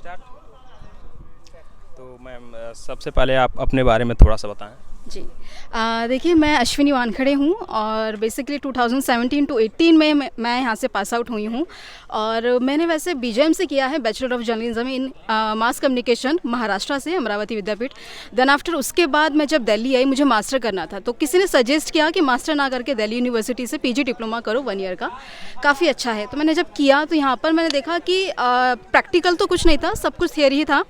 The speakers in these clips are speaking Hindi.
स्टार्ट। तो मैम सबसे पहले आप अपने बारे में थोड़ा सा बताएं। जी देखिए, मैं अश्विनी वानखड़े हूँ और बेसिकली 2017 टू 18 में मैं यहाँ से पास आउट हुई हूँ। और मैंने वैसे बीजेएम से किया है, bachelor of journalism in mass communication, Maharashtra से, अमरावती विद्यापीठ। देन आफ्टर उसके बाद मैं जब दिल्ली आई, मुझे मास्टर करना था, तो किसी ने सजेस्ट किया कि मास्टर ना करके दिल्ली यूनिवर्सिटी से पीजी डिप्लोमा करो 1 ईयर का, काफ़ी अच्छा है। तो मैंने जब किया तो यहाँ पर मैंने देखा कि प्रैक्टिकल तो कुछ नहीं था, सब कुछ थियरी ही था।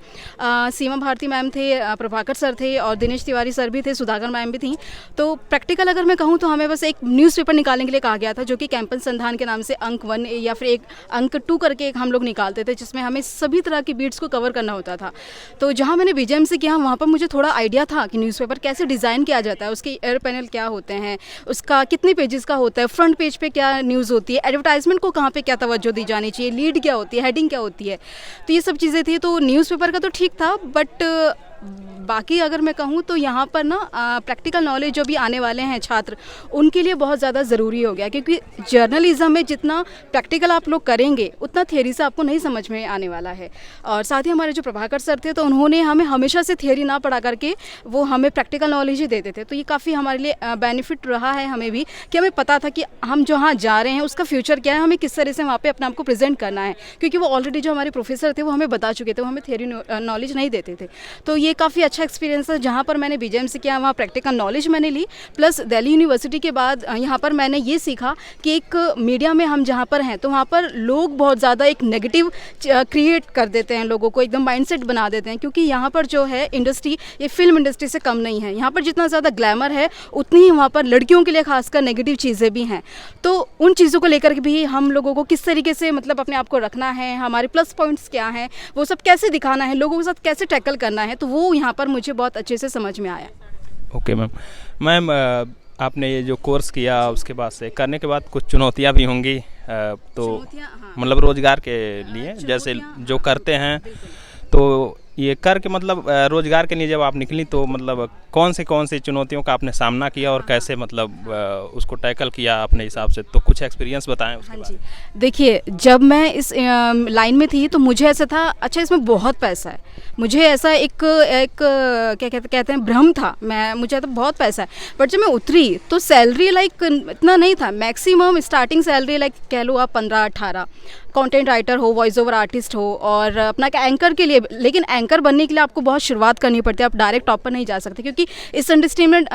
सीमा भारती मैम थे, प्रभाकर सर थे और दिनेश तिवारी सर भी थे, सुधाकर मैम भी थी। तो प्रैक्टिकल अगर मैं कहूँ तो हमें बस एक न्यूज़पेपर निकालने के लिए कहा गया था, जो कि कैंपस संधान के नाम से अंक 1 या फिर एक अंक 2 करके एक हम लोग निकालते थे, जिसमें हमें सभी तरह की बीट्स को कवर करना होता था। तो जहाँ मैंने बीजेएम से किया, वहाँ पर मुझे थोड़ा आइडिया था कि न्यूज़पेपर कैसे डिज़ाइन किया जाता है, उसके एयर पैनल क्या होते हैं, उसका कितने पेजेस का होता है, फ्रंट पेज पे क्या न्यूज़ होती है, एडवर्टाइजमेंट को कहाँ पे क्या तवज्जो दी जानी चाहिए, लीड क्या होती है, हेडिंग क्या होती है। तो ये सब चीज़ें थी। तो न्यूज़पेपर का तो ठीक था, बट बाकी अगर मैं कहूँ तो यहाँ पर ना प्रैक्टिकल नॉलेज जो भी आने वाले हैं छात्र, उनके लिए बहुत ज़्यादा ज़रूरी हो गया, क्योंकि जर्नलिज्म में जितना प्रैक्टिकल आप लोग करेंगे उतना थियरी से आपको नहीं समझ में आने वाला है। और साथ ही हमारे जो प्रभाकर सर थे, तो उन्होंने हमें हमेशा से थियरी ना पढ़ा करके वो हमें प्रैक्टिकल नॉलेज ही देते थे। तो ये काफ़ी हमारे लिए बेनिफिट रहा है हमें भी, कि हमें पता था कि हम जहाँ जा रहे हैं उसका फ्यूचर क्या है, हमें किस तरह से वहाँ पर अपने आप को प्रेजेंट करना है, क्योंकि वो ऑलरेडी जो हमारे प्रोफेसर थे वो हमें बता चुके थे, वो हमें थियरी नॉलेज नहीं देते थे। तो ये काफ़ी अच्छा एक्सपीरियंस है। जहाँ पर मैंने बीजेएम से किया, वहाँ प्रैक्टिकल नॉलेज मैंने ली, प्लस दिल्ली यूनिवर्सिटी के बाद यहाँ पर मैंने ये सीखा कि एक मीडिया में हम जहाँ पर हैं, तो वहाँ पर लोग बहुत ज़्यादा एक नेगेटिव क्रिएट कर देते हैं, लोगों को एकदम माइंडसेट बना देते हैं। क्योंकि यहाँ पर जो है इंडस्ट्री, ये फिल्म इंडस्ट्री से कम नहीं है। यहाँ पर जितना ज़्यादा ग्लैमर है, उतनी ही वहाँ पर लड़कियों के लिए खासकर नेगेटिव चीज़ें भी हैं। तो उन चीज़ों को लेकर भी हम लोगों को किस तरीके से मतलब अपने आप को रखना है, हमारे प्लस पॉइंट्स क्या हैं, वो सब कैसे दिखाना है, लोगों के साथ कैसे टैकल करना है, तो वो यहाँ पर मुझे बहुत अच्छे से समझ में आया। ओके मैम, आपने ये जो कोर्स किया, उसके बाद से करने के बाद कुछ चुनौतियाँ भी होंगी, तो हाँ। मतलब रोज़गार के लिए जैसे जो करते हैं, तो ये करके मतलब रोज़गार के लिए जब आप निकली, तो मतलब कौन सी चुनौतियों का आपने सामना किया और कैसे मतलब उसको टैकल किया अपने हिसाब से, तो कुछ एक्सपीरियंस बताएं उसके हाँ बारे जी। में। देखिए, जब मैं इस लाइन में थी तो मुझे ऐसा था, अच्छा इसमें बहुत पैसा है, मुझे ऐसा एक क्या कहते हैं भ्रम था, मुझे तो बहुत पैसा है। बट जब मैं उतरी तो सैलरी लाइक इतना नहीं था, मैक्सिमम स्टार्टिंग सैलरी लाइक कह लो आप 15-18, कंटेंट राइटर हो, वॉइस ओवर आर्टिस्ट हो, और अपना एंकर के लिए। लेकिन एंकर बनने के लिए आपको बहुत शुरुआत करनी पड़ती है, आप डायरेक्ट टॉप पर नहीं जा सकते, क्योंकि इस इंडस्ट्री में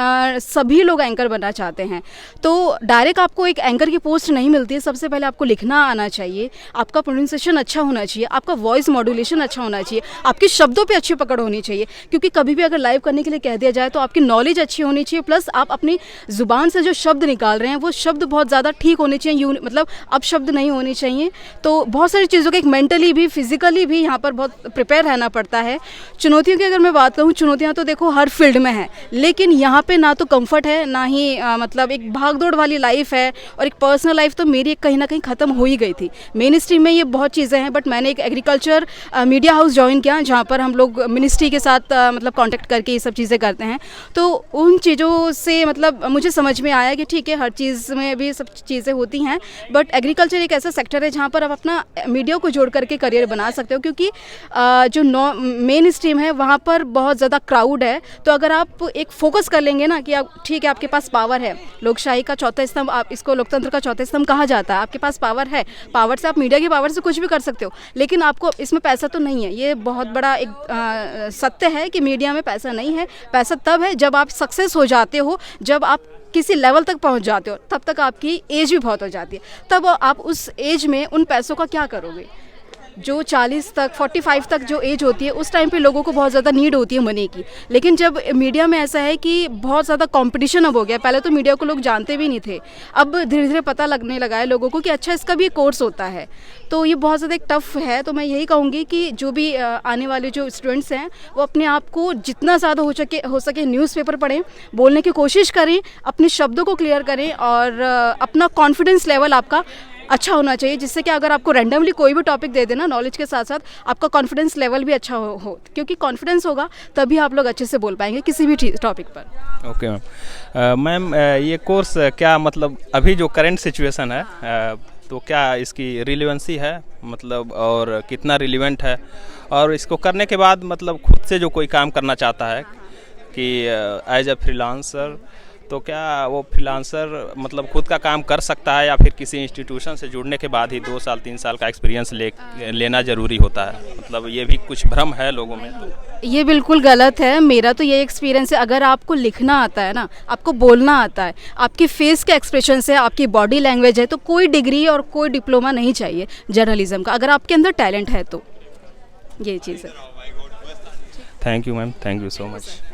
सभी लोग एंकर बनना चाहते हैं। तो डायरेक्ट आपको एक एंकर की पोस्ट नहीं मिलती है। सबसे पहले आपको लिखना आना चाहिए, आपका प्रोनाउंसिएशन अच्छा होना चाहिए, आपका वॉइस मॉड्यूलेशन अच्छा होना चाहिए, आपके शब्दों पे अच्छी पकड़ होनी चाहिए, क्योंकि कभी भी अगर लाइव करने के लिए कह दिया जाए तो आपकी नॉलेज अच्छी होनी चाहिए, प्लस आप अपनी ज़ुबान से जो शब्द निकाल रहे हैं वो शब्द बहुत ज़्यादा ठीक होने चाहिए, मतलब अब शब्द नहीं होने चाहिए। तो बहुत सारी चीज़ों के एक मेंटली भी फिजिकली भी यहाँ पर बहुत प्रिपेयर रहना पड़ता है। चुनौतियों की अगर मैं बात करूँ, चुनौतियाँ तो देखो हर फील्ड में है, लेकिन यहाँ पे ना तो कंफर्ट है, ना ही मतलब एक भागदौड़ वाली लाइफ है, और एक पर्सनल लाइफ तो मेरी कहीं ना कहीं ख़त्म हो ही गई थी। मेन स्ट्रीम में ये बहुत चीज़ें हैं, बट मैंने एक एग्रीकल्चर मीडिया हाउस ज्वाइन किया, जहाँ पर हम लोग मिनिस्ट्री के साथ मतलब कांटेक्ट करके ये सब चीज़ें करते हैं। तो उन चीज़ों से मतलब मुझे समझ में आया कि ठीक है, हर चीज़ में भी सब चीज़ें होती हैं, बट एग्रीकल्चर एक ऐसा सेक्टर है जहाँ पर आप अपना मीडिया को जोड़ करके करियर बना सकते हो, क्योंकि जो मेन स्ट्रीम है वहाँ पर बहुत ज़्यादा क्राउड है। तो अगर आप एक फोकस कर लेंगे ना कि आप ठीक है, आपके पास पावर है, लोकशाही का चौथा स्तंभ, आप इसको लोकतंत्र का चौथा स्तंभ कहा जाता है, आपके पास पावर है, पावर से आप मीडिया की पावर से कुछ भी कर सकते हो, लेकिन आपको इसमें पैसा तो नहीं है। ये बहुत बड़ा एक सत्य है कि मीडिया में पैसा नहीं है। पैसा तब है जब आप सक्सेस हो जाते हो, जब आप किसी लेवल तक पहुंच जाते हो, तब तक आपकी एज भी बहुत हो जाती है। तब आप उस एज में उन पैसों का क्या करोगे? जो 40 तक 45 तक जो एज होती है, उस टाइम पे लोगों को बहुत ज़्यादा नीड होती है मनी की। लेकिन जब मीडिया में ऐसा है कि बहुत ज़्यादा कंपटीशन अब हो गया, पहले तो मीडिया को लोग जानते भी नहीं थे, अब धीरे धीरे पता लगने लगा है लोगों को कि अच्छा इसका भी एक कोर्स होता है। तो ये बहुत ज़्यादा एक टफ़ है। तो मैं यही कहूँगी कि जो भी आने वाले जो स्टूडेंट्स हैं, वो अपने आप को जितना ज़्यादा हो सके न्यूज़पेपर पढ़ें, बोलने की कोशिश करें, अपने शब्दों को क्लियर करें, और अपना कॉन्फिडेंस लेवल आपका अच्छा होना चाहिए, जिससे कि अगर आपको रैंडमली कोई भी टॉपिक दे देना, नॉलेज के साथ साथ आपका कॉन्फिडेंस लेवल भी अच्छा हो, क्योंकि कॉन्फिडेंस होगा तभी आप लोग अच्छे से बोल पाएंगे किसी भी टॉपिक पर। ओके मैम, ये कोर्स क्या मतलब अभी जो करंट सिचुएशन है, तो क्या इसकी रिलेवेंसी है मतलब और कितना रिलेवेंट है, और इसको करने के बाद मतलब खुद से जो कोई काम करना चाहता है कि एज अ फ्रीलांसर, तो क्या वो फ्रीलांसर मतलब खुद का काम कर सकता है, या फिर किसी इंस्टीट्यूशन से जुड़ने के बाद ही 2 साल 3 साल का एक्सपीरियंस लेना ज़रूरी होता है? मतलब ये भी कुछ भ्रम है लोगों में। तो ये बिल्कुल गलत है। मेरा तो ये एक्सपीरियंस है, अगर आपको लिखना आता है ना, आपको बोलना आता है, आपकी फेस के एक्सप्रेशन से, आपकी बॉडी लैंग्वेज है, तो कोई डिग्री और कोई डिप्लोमा नहीं चाहिए जर्नलिज्म का, अगर आपके अंदर टैलेंट है तो। ये चीज़ है। Thank you ma'am, thank you so much.